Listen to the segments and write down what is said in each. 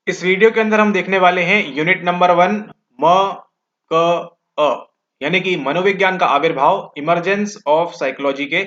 इस वीडियो के अंदर हम देखने वाले हैं यूनिट नंबर 1 म क अ यानी कि मनोविज्ञान का आविर्भाव इमरजेंस ऑफ साइकोलॉजी के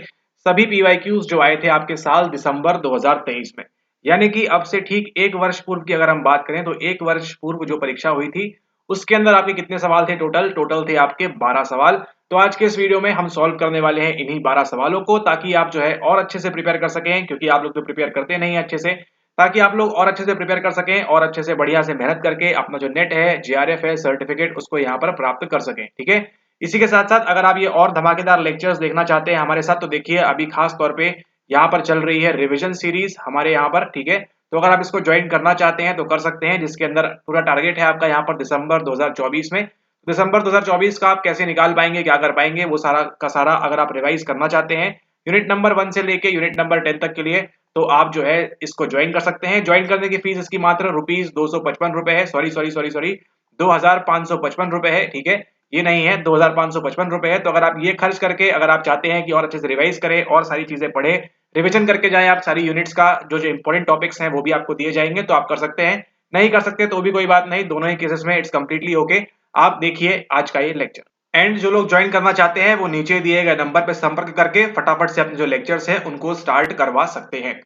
सभी पीवाईक्यूज जो आए थे आपके साल दिसंबर 2023 में। यानी कि अब से ठीक एक वर्ष पूर्व की अगर हम बात करें तो एक वर्ष पूर्व जो परीक्षा हुई थी उसके अंदर आपके कितने सवाल थे? टोटल थे आपके 12 सवाल। तो आज के इस वीडियो में हम सॉल्व करने वाले हैं इन्हीं 12 सवालों को, ताकि आप जो है और अच्छे से प्रिपेयर कर सकें, क्योंकि आप लोग तो प्रिपेयर करते नहीं हैं अच्छे से। ताकि आप लोग और अच्छे से प्रिपेयर कर सकें और अच्छे से बढ़िया से मेहनत करके अपना जो नेट है, जेआरएफ है, सर्टिफिकेट उसको यहाँ पर प्राप्त कर सकें। ठीक है, इसी के साथ साथ अगर आप ये और धमाकेदार लेक्चर्स देखना चाहते हैं हमारे साथ, तो देखिए अभी खास तौर पे यहाँ पर चल रही है रिवीजन सीरीज हमारे यहाँ पर। ठीक है, तो अगर आप इसको ज्वाइन करना चाहते हैं तो कर सकते हैं, जिसके अंदर पूरा टारगेट है आपका यहाँ पर दिसंबर 2024 में। दिसंबर 2024 का आप कैसे निकाल पाएंगे, क्या कर पाएंगे, वो सारा का सारा अगर आप रिवाइज करना चाहते हैं यूनिट नंबर 1 से लेके यूनिट नंबर 10 तक के लिए, तो आप जो है इसको ज्वाइन कर सकते हैं। ज्वाइन करने की फीस इसकी मात्र ₹255 है। सॉरी 2555 है। ठीक है, ये नहीं है, ₹2555 है। तो अगर आप ये खर्च करके अगर आप चाहते हैं कि और अच्छे से रिवाइज करें और सारी चीजें पढ़े, रिवीजन करके जाएं आप सारी यूनिट्स का, जो जो इंपॉर्टेंट टॉपिक्स हैं वो भी आपको दिए जाएंगे, तो आप कर सकते हैं। नहीं कर सकते तो भी कोई बात नहीं, दोनों ही केसेस में इट्स कंप्लीटली ओके। आप देखिए आज का ये लेक्चर एंड जो लोग ज्वाइन करना चाहते हैं वो नीचे दिए गए नंबर पर संपर्क करके फटाफट से अपने जो लेक्चर्स हैं उनको स्टार्ट करवा सकते हैं।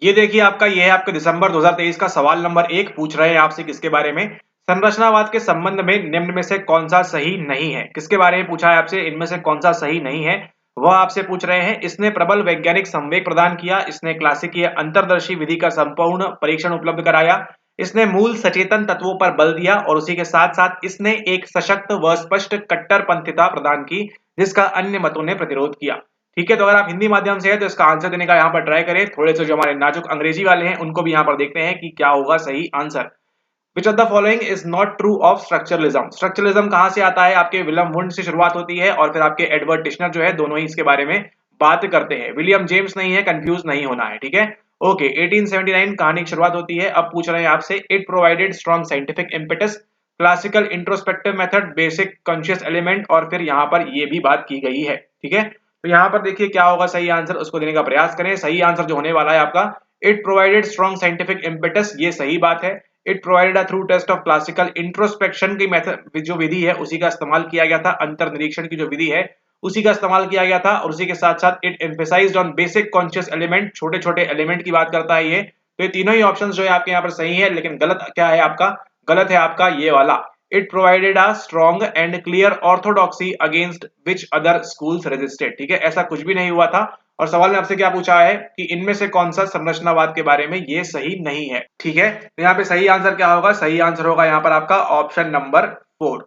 ये देखिए आपका, ये है आपका दिसंबर 2023 का सवाल नंबर 1। पूछ रहे हैं आपसे किसके बारे में? संरचनावाद के संबंध में निम्न में से कौन सा सही नहीं है। किसके बारे में पूछा है आपसे? इनमें से कौन सा सही नहीं है वह आपसे पूछ रहे हैं। इसने प्रबल वैज्ञानिक संवेग प्रदान किया, इसने क्लासिकीय अंतर्दर्शी विधि का संपूर्ण परीक्षण उपलब्ध कराया, इसने मूल सचेतन तत्वों पर बल दिया और उसी के साथ साथ इसने एक सशक्त व स्पष्ट कट्टरपंथिता प्रदान की जिसका अन्य मतों ने प्रतिरोध किया। ठीक है, तो अगर आप हिंदी माध्यम से है तो इसका आंसर देने का यहाँ पर ट्राई करें। थोड़े से जो हमारे नाजुक अंग्रेजी वाले हैं उनको भी यहाँ पर देखते हैं कि क्या होगा सही answer. Which of the following is not true of structuralism? Structuralism कहां से आता है? आपके विलियम वुंड से शुरुआत होती है और फिर आपके एडवर्ड टिश्नर जो है दोनों ही इसके बारे में बात करते हैं। विलियम जेम्स नहीं है, कंफ्यूज नहीं होना है। ठीक है, ओके। 1879 कहानी की शुरुआत होती है। अब पूछ रहे हैं आपसे, it provided strong scientific impetus, classical introspective method, basic conscious element, और फिर यहाँ पर ये भी बात की गई है। ठीक है, तो यहाँ पर देखिए क्या होगा सही आंसर, उसको देने का प्रयास करें। सही आंसर जो होने वाला है आपका, it provided strong scientific impetus, ये सही बात है। It provided a through test of classical introspection की मेथड, जो विधि है उसी का इस्तेमाल किया गया था। अंतर निरीक्षण की जो विधि है उसी का इस्तेमाल किया गया था, और उसी के साथ साथ it emphasised on basic conscious element, छोटे छोटे एलिमेंट की बात करता है ये। तो ये तीनों ही ऑप्शंस जो है आपके यहाँ पर सही है, लेकिन गलत क्या है आपका? गलत है आपका ये वाला, it provided a strong and clear orthodoxy against which other schools resisted. ठीक है, ऐसा कुछ भी नहीं हुआ था। और सवाल ने आपसे क्या पूछा है कि इनमें से कौन सा संरचनावाद के बारे में ये सही नहीं है। ठीक है, तो यहाँ पे सही आंसर क्या होगा? सही आंसर होगा यहाँ पर आपका ऑप्शन नंबर 4।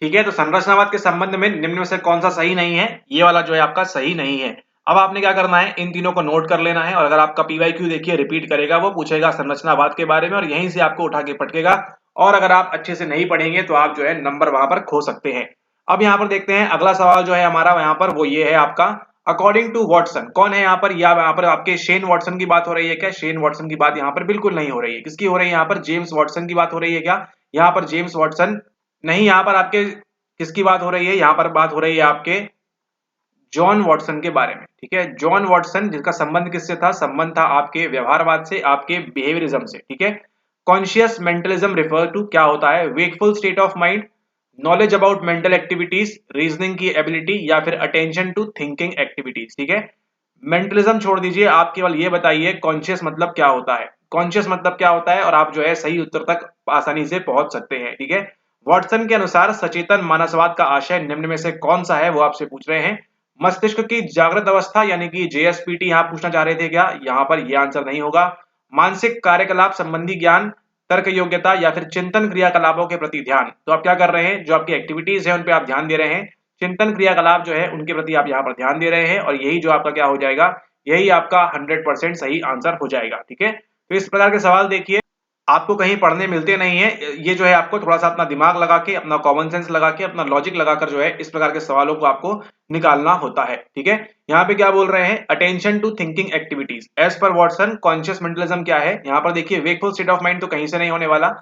ठीक है, तो संरचनावाद के संबंध में निम्न में से कौन सा सही नहीं है, ये वाला जो है आपका सही नहीं है। अब आपने क्या करना है, इन तीनों को नोट कर लेना है, और अगर आपका पीवाईक्यू देखिए रिपीट करेगा, वो पूछेगा संरचनावाद के बारे में और यहीं से आपको उठा के पटकेगा। और अगर आप अच्छे से नहीं पढ़ेंगे तो आप जो है नंबर वहां पर खो सकते हैं। अब यहाँ पर देखते हैं अगला सवाल जो है हमारा यहाँ पर, वो ये है आपका, अकॉर्डिंग टू वॉटसन। कौन है यहाँ पर? या यहाँ पर आपके शेन वॉटसन की बात हो रही है क्या? शेन वॉटसन की बात यहाँ पर बिल्कुल नहीं हो रही है। किसकी हो रही है यहाँ पर? जेम्स वॉटसन की बात हो रही है क्या? यहाँ पर जेम्स वॉटसन नहीं, यहाँ पर आपके किसकी बात हो रही है? यहाँ पर बात हो रही है आपके जॉन वॉटसन के बारे में। ठीक है, जॉन वॉटसन, जिसका संबंध किससे था? संबंध था आपके व्यवहारवाद से, आपके बिहेवियरिज्म से। ठीक है, कॉन्शियस मेंटलिज्म रिफर टू क्या होता है? Wakeful state of mind, knowledge about mental activities, reasoning की एबिलिटी, या फिर अटेंशन टू थिंकिंग एक्टिविटीज। ठीक है, मेंटलिज्म छोड़ दीजिए, आप केवल ये बताइए कॉन्शियस मतलब क्या होता है? कॉन्शियस मतलब क्या होता है, और आप जो है सही उत्तर तक आसानी से पहुंच सकते हैं। ठीक है, वॉटसन के अनुसार सचेतन मानसवाद का आशय निम्न में से कौन सा है, वो आपसे पूछ रहे हैं। मस्तिष्क की जागृत अवस्था यानी कि जेएसपीटी यहाँ पूछना चाह रहे थे क्या? यहाँ पर ये आंसर नहीं होगा। मानसिक कार्यकलाप संबंधी ज्ञान, तर्क योग्यता, या फिर चिंतन क्रियाकलापों के प्रति ध्यान। तो आप क्या कर रहे हैं, जो आपकी एक्टिविटीज है उन पे आप ध्यान दे रहे हैं, चिंतन क्रियाकलाप जो है उनके प्रति आप यहाँ पर ध्यान दे रहे हैं, और यही जो आपका क्या हो जाएगा, यही आपका 100% सही आंसर हो जाएगा। ठीक है, तो इस प्रकार के सवाल देखिए आपको कहीं पढ़ने मिलते नहीं है। ये जो है आपको थोड़ा सा अपना दिमाग लगा के, अपना कॉमन सेंस लगा के, अपना लॉजिक लगाकर जो है इस प्रकार के सवालों को आपको निकालना होता है। ठीक है, यहाँ पे क्या बोल रहे हैं? Attention to thinking activities as per Watson. Conscious mentalism क्या है? यहाँ पर देखिए वेकफुल स्टेट ऑफ माइंड तो कहीं से नहीं होने वाला।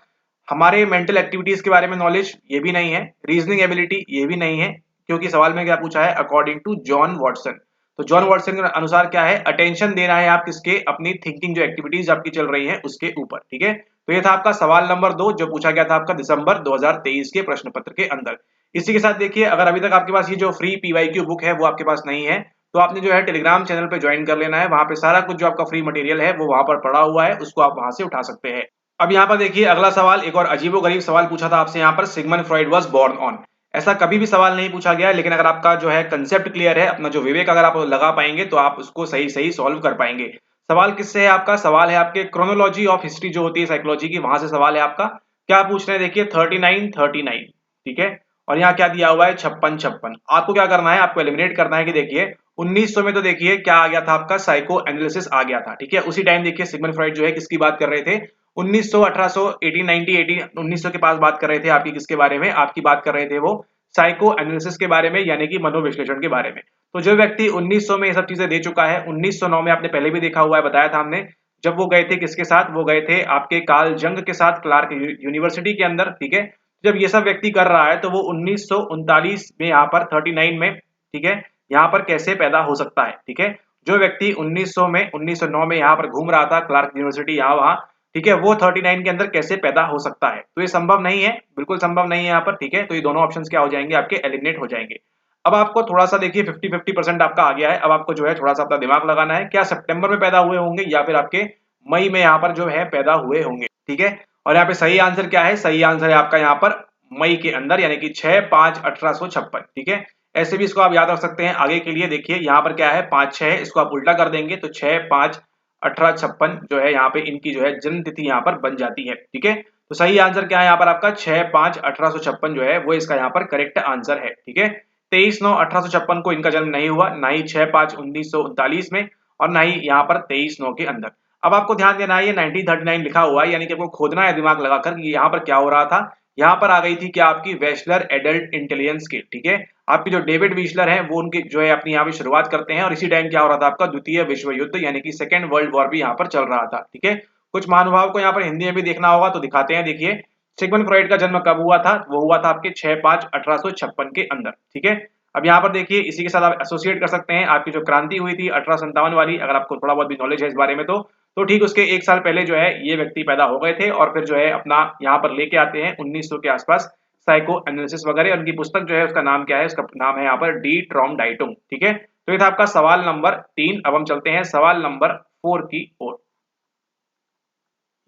हमारे मेंटल एक्टिविटीज के बारे में नॉलेज, ये भी नहीं है। रीजनिंग एबिलिटी, ये भी नहीं है, क्योंकि सवाल में क्या पूछा है? According to John Watson. तो जॉन वॉटसन के अनुसार क्या है, अटेंशन देना है आप किसके, अपनी थिंकिंग जो एक्टिविटीज आपकी चल रही है उसके ऊपर। ठीक है, तो ये था आपका सवाल नंबर 2 जो पूछा गया था आपका दिसंबर 2023 के प्रश्न पत्र के अंदर। इसी के साथ देखिए, अगर अभी तक आपके पास ये जो फ्री पीवाईक्यू बुक है वो आपके पास नहीं है, तो आपने जो है टेलीग्राम चैनल पे ज्वाइन कर लेना है। वहां पे सारा कुछ जो आपका फ्री मटेरियल है वो वहां पर पड़ा हुआ है, उसको आप वहां से उठा सकते हैं। अब यहाँ पर देखिए अगला सवाल, एक और अजीबोगरीब सवाल पूछा था आपसे यहाँ पर, Sigmund Freud was born on. ऐसा कभी भी सवाल नहीं पूछा गया है, लेकिन अगर आपका जो है कंसेप्ट क्लियर है, अपना जो विवेक अगर आप लगा पाएंगे तो आप उसको सही सही सॉल्व कर पाएंगे। सवाल किससे है आपका, सवाल है आपके क्रोनोलॉजी ऑफ हिस्ट्री जो होती है साइकोलॉजी की, वहां से सवाल है आपका। क्या पूछ रहे हैं देखिए, 39 ठीक है, और यहाँ क्या दिया हुआ है, 56। आपको क्या करना है, आपको एलिमिनेट करना है कि देखिए 1900 में तो देखिए क्या आ गया था आपका, साइको एनालिसिस आ गया था। ठीक है, उसी टाइम देखिए सिगमंड फ्रॉइड जो है किसकी बात कर रहे थे, 1900 1800 1890 1900 के पास बात कर रहे थे आपकी, किसके बारे में, आपकी बात कर रहे थे वो साइको एनालिसिस के बारे में, यानी कि मनोविश्लेषण के बारे में। तो जो व्यक्ति 1900 में ये सब चीजें दे चुका है, 1909 में आपने पहले भी देखा हुआ है, बताया था हमने, जब वो गए थे किसके साथ, वो गए थे आपके कार्ल जंग के साथ क्लार्क यूनिवर्सिटी के अंदर। ठीक है, जब ये सब व्यक्ति कर रहा है तो वो 1939 में यहाँ पर 39 में, ठीक है, यहाँ पर कैसे पैदा हो सकता है। ठीक है, जो व्यक्ति 1900 में 1909 में यहाँ पर घूम रहा था क्लार्क यूनिवर्सिटी यहाँ वहां, ठीक है, वो 39 के अंदर कैसे पैदा हो सकता है, तो ये संभव नहीं है, बिल्कुल संभव नहीं है यहाँ पर। ठीक है, तो ये दोनों ऑप्शंस क्या हो जाएंगे आपके, एलिमिनेट हो जाएंगे। अब आपको थोड़ा सा देखिए 50-50% आपका आ गया है। अब आपको जो है थोड़ा सा अपना दिमाग लगाना है, क्या सितंबर में पैदा हुए होंगे या फिर आपके मई में यहाँ पर जो है पैदा हुए होंगे। ठीक है, और यहाँ पे सही आंसर क्या है, सही आंसर है आपका यहाँ पर मई के अंदर, यानी कि 6-5-1856। ठीक है, ऐसे भी इसको आप याद रख सकते हैं आगे के लिए। देखिए यहाँ पर क्या है, 5-6 है, इसको आप उल्टा कर देंगे तो 6-5-1856 जो है यहाँ पे इनकी जो है जन्म तिथि यहाँ पर बन जाती है। ठीक है, तो सही आंसर क्या है यहाँ पर आपका 6-5-1856 जो है वो इसका यहाँ पर करेक्ट आंसर है। ठीक है, 23/9/1856 को इनका जन्म नहीं हुआ, ना ही 6-5-1939 में, और ना ही यहाँ पर 23/9 के अंदर। अब आपको ध्यान देना है, ये 1939 लिखा हुआ है, यानी कि आपको खोदना है दिमाग लगाकर कि यहाँ पर क्या हो रहा था। यहाँ पर आ गई थी क्या आपकी वेस्लर एडल्ट इंटेलिजेंस स्किल। ठीक है, आपकी जो डेविड विस्लर है वो उनकी जो है अपनी यहाँ पे शुरुआत करते हैं, और इसी टाइम क्या हो रहा था आपका द्वितीय विश्व युद्ध यानी कि सेकेंड वर्ल्ड वॉर भी यहाँ पर चल रहा था। ठीक है, कुछ महानुभाव को यहाँ पर हिंदी में भी देखना होगा तो दिखाते हैं। देखिए सिगमंड फ्रॉइड का जन्म कब हुआ था, वो हुआ था आपके 6-5-1856 के अंदर। ठीक है, अब यहाँ पर देखिए इसी के साथ आप एसोसिएट कर सकते हैं आपकी जो क्रांति हुई थी 1857 वाली, अगर आपको थोड़ा बहुत भी नॉलेज है इस बारे में तो ठीक उसके एक साल पहले जो है ये व्यक्ति पैदा हो गए थे, और फिर जो है अपना यहाँ पर लेके आते हैं 1900 के आसपास साइको एनालिसिस वगैरह। उनकी पुस्तक जो है उसका नाम क्या है, उसका नाम है यहाँ पर डी ट्रॉमडाइटुम। ठीक है, तो ये था आपका सवाल नंबर 3। अब हम चलते हैं सवाल नंबर 4 की ओर।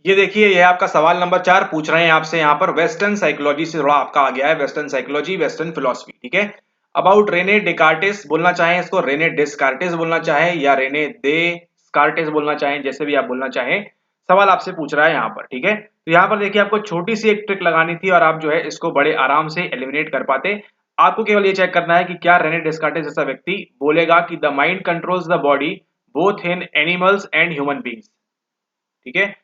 ये देखिए ये आपका सवाल नंबर 4 पूछ रहे हैं आपसे यहाँ पर, वेस्टर्न साइकोलॉजी से थोड़ा आपका आ गया है, वेस्टर्न साइकोलॉजी वेस्टर्न फिलोसफी। ठीक है, अबाउट रेने डेकार्टिस बोलना चाहें इसको, रेने डेस्कार्टिस बोलना चाहें, या रेने देस्कार्टिस बोलना चाहें, जैसे भी आप बोलना चाहें, सवाल आपसे पूछ रहा है यहाँ पर। ठीक है, तो यहाँ पर देखिए आपको छोटी सी एक ट्रिक लगानी थी और आप जो है इसको बड़े आराम से एलिमिनेट कर पाते। आपको केवल ये चेक करना है कि क्या रेने डेस्कार्टिस जैसा व्यक्ति बोलेगा कि the mind controls the body both in animals and human beings. ठीक है,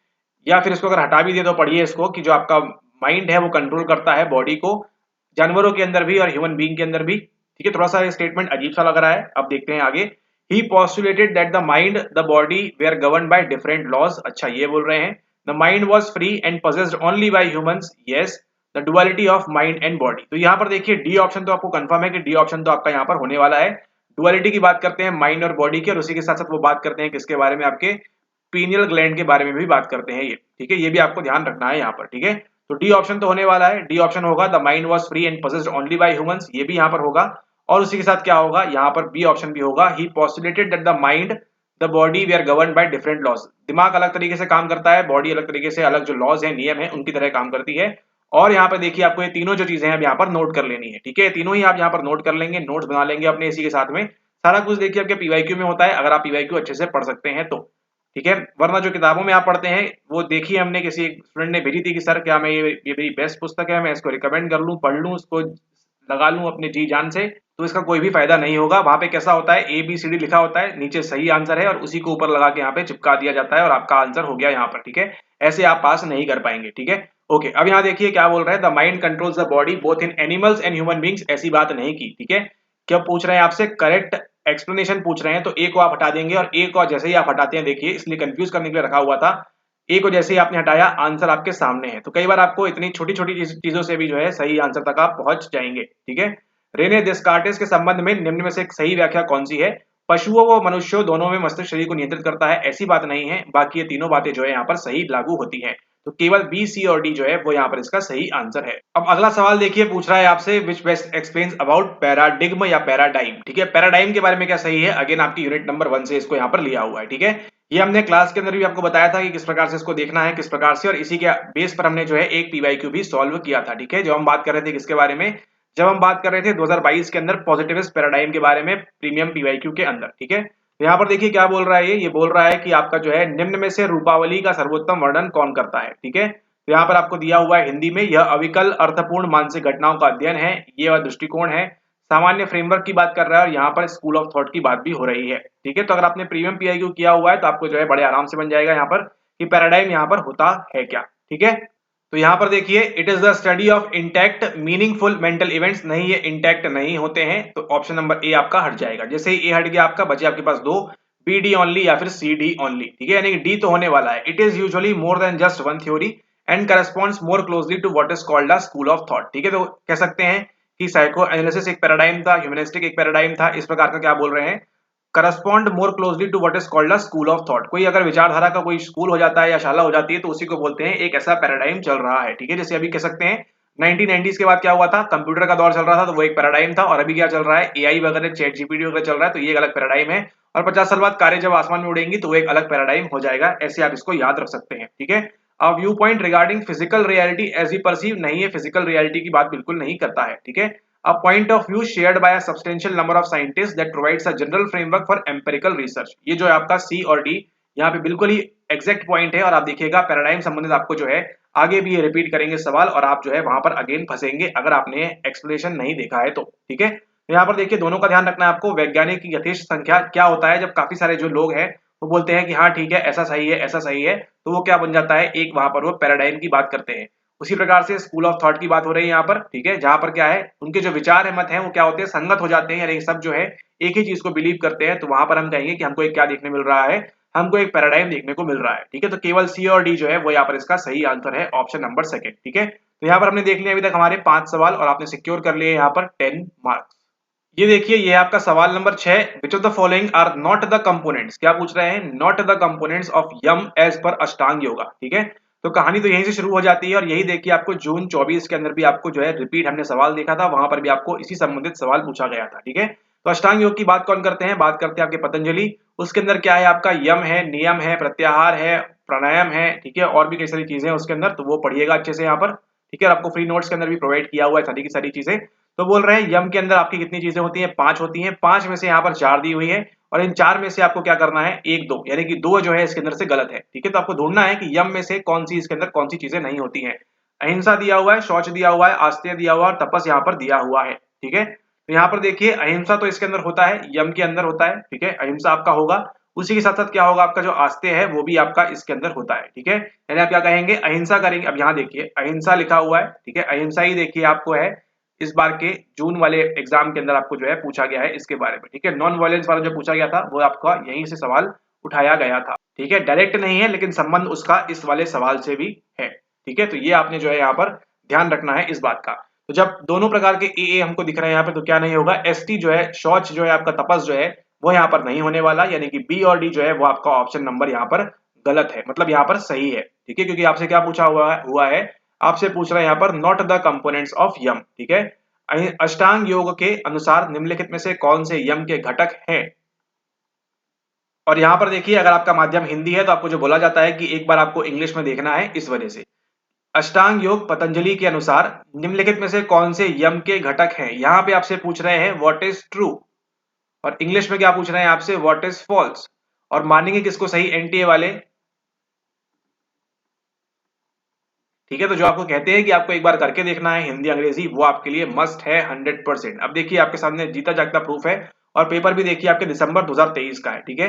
या फिर इसको अगर हटा भी दे तो पढ़िए इसको कि जो आपका माइंड है वो कंट्रोल करता है बॉडी को, जानवरों के अंदर भी और ह्यूमन बीइंग के अंदर भी। ठीक है, थोड़ा सा ये स्टेटमेंट अजीब सा लग रहा है, अब देखते हैं आगे। ही postulated that the mind the body were governed by different laws। अच्छा ये बोल रहे हैं the mind was free and possessed only by humans, yes the duality of mind and body। तो यहाँ पर देखिए डी ऑप्शन तो आपको कंफर्म है कि डी ऑप्शन तो आपका यहाँ पर होने वाला है। डुअलिटी की बात करते हैं माइंड और बॉडी की, और उसी के साथ साथ वो बात करते हैं किसके बारे में, आपके पीनियल ग्लैंड के बारे में भी बात करते हैं ये। ठीक है, ये भी आपको ध्यान रखना है यहाँ पर। ठीक है, तो डी ऑप्शन तो होने वाला है, डी ऑप्शन होगा the mind was free and possessed only by humans, ये भी यहाँ पर होगा। और उसी के साथ क्या होगा, यहाँ पर बी ऑप्शन भी होगा, he postulated that the mind the body we are governed by different laws. दिमाग अलग तरीके से काम करता है, बॉडी अलग तरीके से, अलग जो लॉज है नियम है उनकी तरह काम करती है। और यहाँ पर देखिए आपको ये तीनों जो चीजें हैं यहाँ पर नोट कर लेनी है। ठीक है, तीनों ही आप यहाँ पर नोट कर लेंगे, नोट्स बना लेंगे अपने इसी के साथ में। सारा कुछ देखिए आपके पीवाईक्यू में होता है, अगर आप पीवाईक्यू अच्छे से पढ़ सकते हैं तो। ठीक है, वरना जो किताबों में आप पढ़ते हैं वो देखिए, हमने किसी स्टूडेंट ने भेजी थी कि सर क्या मैं ये मेरी बेस्ट पुस्तक है, मैं इसको रिकमेंड कर लूं, पढ़ लूं, इसको लगा लूं अपने जी जान से, तो इसका कोई भी फायदा नहीं होगा। वहां पे कैसा होता है, ABCD लिखा होता है, नीचे सही आंसर है और उसी को ऊपर लगा के यहाँ पे चिपका दिया जाता है और आपका आंसर हो गया यहाँ पर। ठीक है, ऐसे आप पास नहीं कर पाएंगे। ठीक है, ओके, अब यहाँ देखिए क्या बोल रहे हैं, the mind controls the body both in animals and human beings, ऐसी बात नहीं की। ठीक है, क्या पूछ रहे हैं आपसे, करेक्ट एक्सप्लेनेशन पूछ रहे हैं, तो ए को आप हटा देंगे, और ए को जैसे ही आप हटाते हैं, देखिए इसलिए कंफ्यूज करने के लिए रखा हुआ था, ए को जैसे ही आपने हटाया आंसर आपके सामने है। तो कई बार आपको इतनी छोटी छोटी चीजों से भी जो है सही आंसर तक आप पहुंच जाएंगे। ठीक है, रेने डेस्कार्टिस के संबंध में निम्न में से एक सही व्याख्या कौन सी है, पशुओं व मनुष्यों दोनों में मस्तिष्क शरीर को नियंत्रित करता है, ऐसी बात नहीं है। बाकी ये तीनों बातें जो है यहाँ पर सही लागू होती हैं। तो केवल बी, सी और डी जो है वो यहाँ पर इसका सही आंसर है। अब अगला सवाल देखिए, पूछ रहा है आपसे विच बेस्ट एक्सप्लेन्स अबाउट पैराडिग्म या पैराडाइम। ठीक है, पैराडाइम के बारे में क्या सही है, अगेन आपकी यूनिट नंबर 1 से इसको यहाँ पर लिया हुआ है। ठीक है, ये हमने क्लास के अंदर भी आपको बताया था कि किस प्रकार से इसको देखना है, किस प्रकार से, और इसी के बेस पर हमने जो है एक पीवाईक्यू भी सॉल्व किया था। ठीक है, जो हम बात कर रहे थे किसके बारे में, जब हम बात कर रहे थे 2022 के अंदर पॉजिटिविस्ट पैराडाइम के बारे में प्रीमियम पीवाईक्यू के अंदर। ठीक है, तो यहाँ पर देखिए क्या बोल रहा है, ये बोल रहा है कि आपका जो है निम्न में से रूपावली का सर्वोत्तम वर्णन कौन करता है। ठीक है, तो यहाँ पर आपको दिया हुआ है हिंदी में, यह अविकल अर्थपूर्ण मानसिक घटनाओं का अध्ययन है, ये वह दृष्टिकोण है। सामान्य फ्रेमवर्क की बात कर रहा है और यहाँ पर स्कूल ऑफ थॉट की बात भी हो रही है। ठीक है, तो अगर आपने प्रीमियम पीआईक्यू किया हुआ है तो आपको जो है बड़े आराम से बन जाएगा यहाँ पर कि पैराडाइम यहाँ पर होता है क्या। ठीक है, तो यहाँ पर देखिए it is the study of intact meaningful mental events, नहीं ये इंटैक्ट नहीं होते हैं, तो ऑप्शन नंबर ए आपका हट जाएगा। जैसे ही ए हट गया आपका, बचे आपके पास दो, बी डी ओनली या फिर सी डी ओनली। ठीक है, यानी कि डी तो होने वाला है। It is usually more than just one theory and corresponds more closely to what is called a school of thought. ठीक है, तो कह सकते हैं कि साइको एनालिसिस एक पैराडाइम था, ह्यूमनिस्टिक एक पैराडाइम था, इस प्रकार का क्या बोल रहे हैं, correspond more closely to what is called a school of thought. कोई अगर विचारधारा का कोई स्कूल हो जाता है या शाला हो जाती है तो उसी को बोलते हैं एक ऐसा पैराडाइम चल रहा है। ठीक है, जैसे अभी कह सकते हैं 1990s के बाद क्या हुआ था, कंप्यूटर का दौर चल रहा था, तो वो एक पैराडाइम था, और अभी क्या चल रहा है, एआई वगैरह, चैट जीपीटी वगैरह चल रहा है, तो ये एक अलग पैराडाइम है। और 50 साल बाद कारें जब आसमान में उड़ेंगी तो वो एक अलग पैराडाइम हो जाएगा। ऐसे आप इसको याद रख सकते हैं। ठीक है, a view point regarding physical reality as we perceive, नहीं है, फिजिकल रियलिटी की बात बिल्कुल नहीं करता है। ठीक है, a point of view shared by a substantial number of scientists that provides a general framework for empirical research। ये जो है आपका सी और डी यहाँ पे बिल्कुल ही एग्जैक्ट पॉइंट है, और आप देखिएगा पैराडाइम संबंधित आपको जो है आगे भी रिपीट करेंगे सवाल, और आप जो है वहां पर अगेन फंसेंगे अगर आपने एक्सप्लेनेशन नहीं देखा है तो। ठीक है, तो यहाँ पर देखिए दोनों का ध्यान रखना है आपको। वैज्ञानिक की यथेष्ट संख्या क्या होता है, जब काफी सारे जो लोग हैं वो बोलते हैं कि हाँ ठीक है ऐसा सही है ऐसा सही है, तो वो क्या बन जाता है, एक वहां पर वो पैराडाइम की बात करते हैं। उसी प्रकार से स्कूल ऑफ थॉट की बात हो रही है यहाँ पर। ठीक है, जहां पर क्या है, उनके जो विचार है, मत है, वो क्या होते हैं, संगत हो जाते हैं, यानी सब जो है एक ही चीज को बिलीव करते हैं, तो वहां पर हम कहेंगे कि हमको एक क्या देखने मिल रहा है, हमको एक पैराडाइम देखने को मिल रहा है। ठीक है, तो केवल सी और डी जो है वो यहाँ पर इसका सही आंसर है, ऑप्शन नंबर सेकंड। ठीक है, तो यहाँ पर हमने देख लिया अभी तक हमारे 5 सवाल, और आपने सिक्योर कर लिए यहाँ पर 10 मार्क्स। ये देखिए, ये आपका सवाल number 6, which of the following are not the components. क्या पूछ रहे हैं, not the components of yama as per ashtanga yoga. ठीक है, तो कहानी तो यहीं से शुरू हो जाती है, और यही देखिए आपको जून 24 के अंदर भी आपको जो है रिपीट हमने सवाल देखा था, वहां पर भी आपको इसी संबंधित सवाल पूछा गया था। ठीक है, तो अष्टांग योग की बात कौन करते हैं, बात करते हैं आपके पतंजलि। उसके अंदर क्या है, आपका यम है, नियम है, प्रत्याहार है, प्राणायाम है। ठीक है, और भी कई सारी चीजें हैं उसके अंदर, तो वो पढ़िएगा अच्छे से यहाँ पर। ठीक है, और आपको फ्री नोट्स के अंदर भी प्रोवाइड किया हुआ है सारी की सारी चीजें। तो बोल रहे हैं यम के अंदर आपकी कितनी चीजें होती हैं, 5 होती हैं, 5 में से यहाँ पर 4 दी हुई है, और इन 4 में से आपको क्या करना है, 1 2, यानी कि 2 जो है इसके अंदर से गलत है। ठीक है, तो आपको ढूंढना है कि यम में से कौन सी इसके अंदर कौन सी चीजें नहीं होती हैं। अहिंसा दिया हुआ है, शौच दिया हुआ है, आस्तेय दिया हुआ है, और तपस यहाँ पर दिया हुआ है। ठीक है, तो यहाँ पर देखिए अहिंसा तो इसके अंदर होता है, यम के अंदर होता है। ठीक है, अहिंसा आपका होगा, उसी के साथ साथ क्या होगा, आपका जो आस्तेय है वो भी आपका इसके अंदर होता है। ठीक है, यानी आप क्या कहेंगे, अहिंसा करेंगे। अब यहाँ देखिए अहिंसा लिखा हुआ है। ठीक है, अहिंसा ही देखिए आपको है इस बार के जून वाले एग्जाम के अंदर आपको जो है पूछा गया है इसके बारे में। ठीक है, नॉन वायलेंस वाला जो पूछा गया था वो आपका यहीं से सवाल उठाया गया था। ठीक है, डायरेक्ट नहीं है लेकिन संबंध उसका इस वाले सवाल से भी है। ठीक है, तो ये आपने जो है यहाँ पर ध्यान रखना है इस बात का। तो जब दोनों प्रकार के ए हमको दिख रहे हैं यहाँ पे, तो क्या नहीं होगा, एसटी जो है, शौच जो है आपका, तपस जो है वो यहाँ पर नहीं होने वाला, यानी कि बी और डी जो है वो आपका ऑप्शन नंबर यहाँ पर गलत है, मतलब यहाँ पर सही है। ठीक है, क्योंकि आपसे क्या पूछा हुआ है, आपसे पूछ रहा है यहाँ पर नॉट द कंपोनेंट्स ऑफ यम। ठीक है, अष्टांग योग के अनुसार निम्नलिखित में से कौन से यम के घटक हैं। और यहाँ पर देखिए अगर आपका माध्यम हिंदी है तो आपको जो बोला जाता है कि एक बार आपको इंग्लिश में देखना है, इस वजह से। अष्टांग योग पतंजलि के अनुसार निम्नलिखित में से कौन से यम के घटक हैं। यहाँ पे आपसे पूछ रहे हैं व्हाट इज ट्रू, और इंग्लिश में क्या पूछ रहे हैं आपसे, व्हाट इज फॉल्स। और मानेंगे किसको सही, एनटीए वाले। ठीक है, तो जो आपको कहते हैं कि आपको एक बार करके देखना है हिंदी अंग्रेजी, वो आपके लिए मस्ट है 100%। अब देखिए आपके सामने जीता जागता प्रूफ है, और पेपर भी देखिए आपके दिसंबर 2023 का है। ठीक है,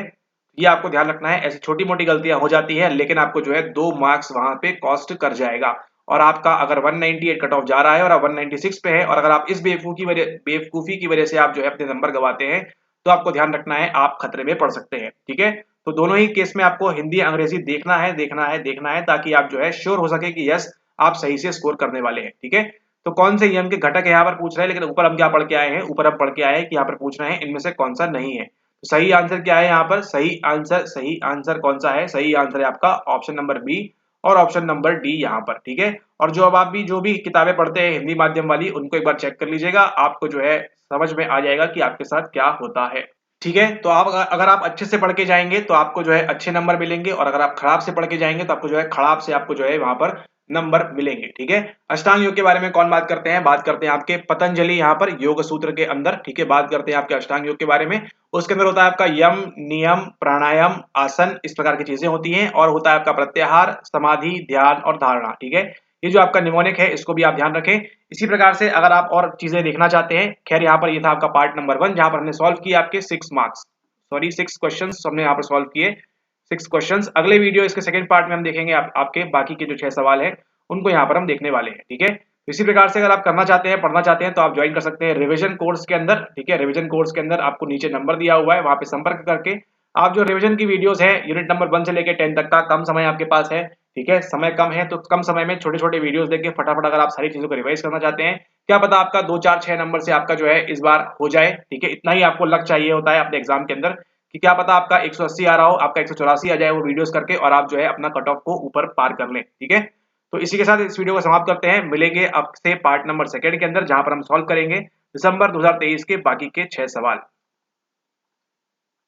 ये आपको ध्यान रखना है, ऐसी छोटी मोटी गलतियां हो जाती है लेकिन आपको जो है 2 मार्क्स वहां पे कॉस्ट कर जाएगा। और आपका अगर 198 कट ऑफ जा रहा है और आप 196 पे है, और अगर आप इस बेवकूफी की वजह से आप जो है अपने नंबर गवाते हैं, तो आपको ध्यान रखना है आप खतरे में पड़ सकते हैं। ठीक है, तो दोनों ही केस में आपको हिंदी अंग्रेजी देखना है देखना है देखना है, ताकि आप जो है श्योर हो सके कि यस आप सही से स्कोर करने वाले हैं। ठीक है, तो कौन से यम के घटक यहाँ पर पूछ रहे हैं, लेकिन ऊपर हम क्या पढ़ के आए हैं, ऊपर हम पढ़ के आए हैं कि यहाँ पर पूछ रहे हैं इनमें से कौन सा नहीं है। तो सही आंसर क्या है यहाँ पर? सही आंसर कौन सा है? सही आंसर है आपका ऑप्शन नंबर बी और ऑप्शन नंबर डी यहाँ पर, ठीक है। और जो अब आप भी जो भी किताबें पढ़ते हैं हिंदी माध्यम वाली, उनको एक बार चेक कर लीजिएगा, आपको जो है समझ में आ जाएगा कि आपके साथ क्या होता है, ठीक है। तो आप अगर आप अच्छे से पढ़ के जाएंगे तो आपको जो है अच्छे नंबर मिलेंगे, और अगर आप खराब से पढ़ के जाएंगे तो आपको जो है खराब से आपको जो है वहां पर नंबर मिलेंगे, ठीक है। अष्टांग योग के बारे में कौन बात करते हैं? बात करते हैं आपके पतंजलि यहाँ पर योग सूत्र के अंदर, ठीक है। बात करते हैं आपके अष्टांग योग के बारे में। उसके अंदर होता है आपका यम, नियम, प्राणायाम, आसन, इस प्रकार की चीजें होती हैं, और होता है आपका प्रत्याहार, समाधि, ध्यान और धारणा, ठीक है। ये जो आपका निमोनिक है इसको भी आप ध्यान रखें। इसी प्रकार से अगर आप और चीजें देखना चाहते हैं, खैर यहाँ पर ये था आपका पार्ट नंबर 1 जहां पर हमने सॉल्व किया आपके 6 क्वेश्चंस हमने यहाँ पर सॉल्व किए, 6 क्वेश्चंस। अगले वीडियो इसके सेकंड पार्ट में हम देखेंगे आपके बाकी के जो 6 सवाल हैं उनको यहाँ पर हम देखने वाले हैं, ठीक है। इसी प्रकार से अगर आप करना चाहते हैं, पढ़ना चाहते हैं, तो आप ज्वाइन कर सकते हैं रिवीजन कोर्स के अंदर, ठीक है। रिवीजन कोर्स के अंदर आपको नीचे नंबर दिया हुआ है, वहां पे संपर्क करके आप जो रिवीजन की वीडियोस है यूनिट नंबर 1 से लेकर 10 तक का, कम समय आपके पास है, ठीक है, समय कम है, तो कम समय में छोटे छोटे वीडियोस देख के फटाफट अगर आप सारी चीजों को रिवाइज करना चाहते हैं, क्या पता आपका 2 4 6 नंबर से आपका जो है इस बार हो जाए, ठीक है। इतना ही आपको लक चाहिए होता है अपने एग्जाम के अंदर कि क्या पता आपका 180 आ रहा हो, आपका 184 आ जाए वो वीडियोस करके, और आप जो है अपना कट ऑफ को ऊपर पार कर लें, ठीक है। तो इसी के साथ इस वीडियो को समाप्त करते हैं। मिलेंगे अब से पार्ट नंबर 2 के अंदर, जहां पर हम सॉल्व करेंगे दिसंबर 2023 के बाकी के 6 सवाल।